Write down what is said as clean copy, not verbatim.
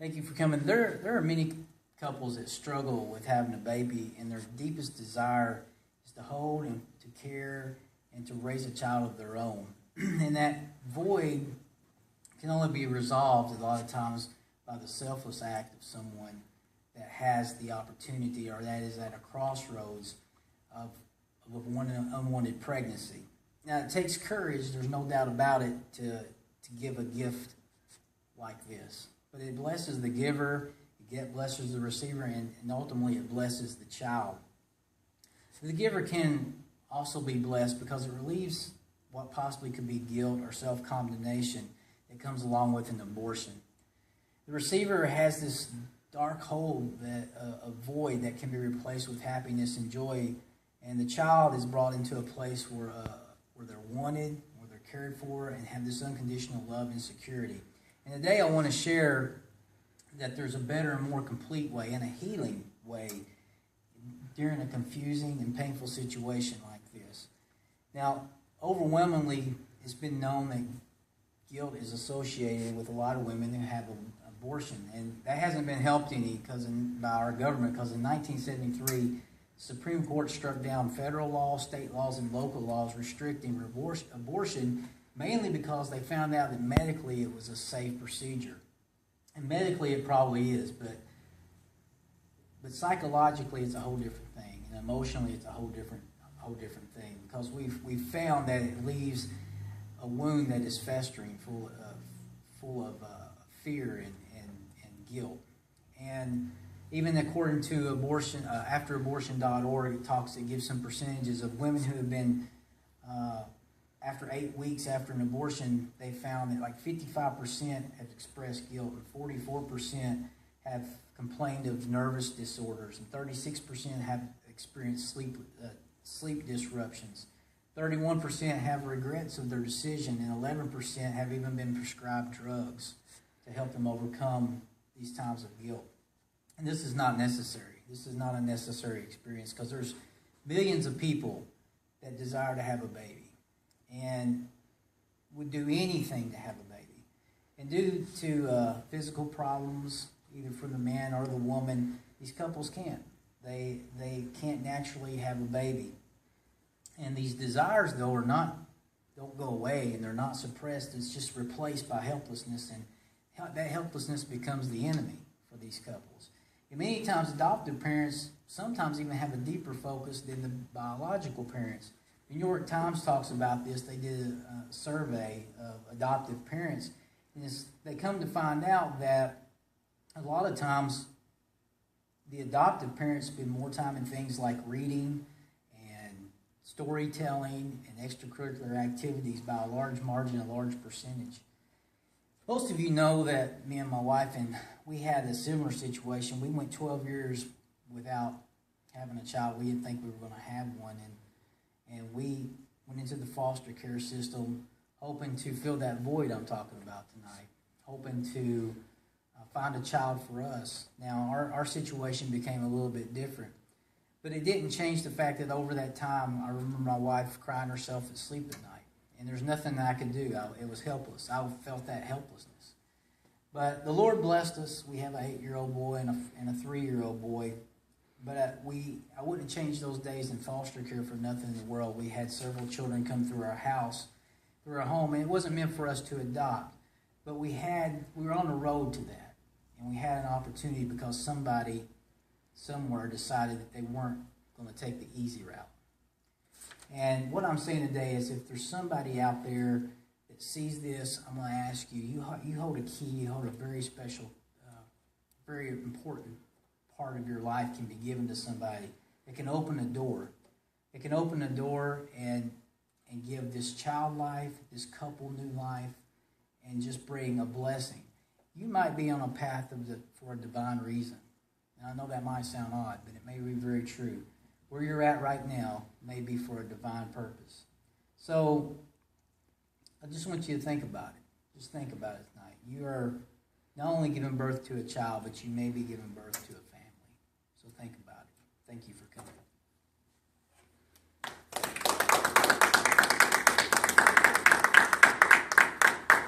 Thank you for coming. There are many couples that struggle with having a baby, and their deepest desire is to hold and to care and to raise a child of their own. And that void can only be resolved a lot of times by the selfless act of someone that has the opportunity, or that is at a crossroads of one unwanted pregnancy. Now, it takes courage, there's no doubt about it, to give a gift like this. But it blesses the giver, it blesses the receiver, and ultimately it blesses the child. The giver can also be blessed because it relieves what possibly could be guilt or self-condemnation that comes along with an abortion. The receiver has this dark hole, a void that can be replaced with happiness and joy, and the child is brought into a place where they're wanted, where they're cared for, and have this unconditional love and security. And today I want to share that there's a better and more complete way and a healing way during a confusing and painful situation like this. Now, overwhelmingly, it's been known that guilt is associated with a lot of women who have an abortion, and that hasn't been helped any by our government, because in 1973, the Supreme Court struck down federal laws, state laws, and local laws restricting abortion, mainly because they found out that medically it was a safe procedure. And medically it probably is, but psychologically it's a whole different thing, and emotionally it's a whole different thing, because we've found that it leaves a wound that is festering, full of fear and guilt. And even according to afterabortion.org, it gives some percentages of women who have been after 8 weeks after an abortion. They found that like 55% have expressed guilt, and 44% have complained of nervous disorders, and 36% have experienced sleep disruptions. 31% have regrets of their decision, and 11% have even been prescribed drugs to help them overcome these times of guilt. And this is not necessary. This is not a necessary experience, because there's millions of people that desire to have a baby and would do anything to have a baby. And due to physical problems, either for the man or the woman, these couples can't. They can't naturally have a baby. And these desires, though, don't go away, and they're not suppressed. It's just replaced by helplessness, and that helplessness becomes the enemy for these couples. And many times, adoptive parents sometimes even have a deeper focus than the biological parents. The New York Times talks about this. They did a survey of adoptive parents, and they come to find out that a lot of times the adoptive parents spend more time in things like reading and storytelling and extracurricular activities by a large margin, a large percentage. Most of you know that me and my wife, and we had a similar situation. We went 12 years without having a child. We didn't think we were going to have one, and we went into the foster care system hoping to fill that void I'm talking about tonight, hoping to find a child for us. Now, our situation became a little bit different, but it didn't change the fact that over that time, I remember my wife crying herself to sleep at night. And there's nothing that I could do. It was helpless. I felt that helplessness. But the Lord blessed us. We have an 8-year-old boy and a 3-year-old boy. But I wouldn't change those days in foster care for nothing in the world. We had several children come through our house, through our home, and it wasn't meant for us to adopt. But we were on the road to that. And we had an opportunity because somebody somewhere decided that they weren't going to take the easy route. And what I'm saying today is, if there's somebody out there that sees this, I'm going to ask you, you hold a key, you hold a very special, very important part of your life can be given to somebody. It can open a door. It can open a door and give this child life, this couple new life, and just bring a blessing. You might be on a path for a divine reason. And I know that might sound odd, but it may be very true. Where you're at right now may be for a divine purpose. So I just want you to think about it. Just think about it tonight. You are not only giving birth to a child, but you may be giving birth to a family. So think about it. Thank you for coming.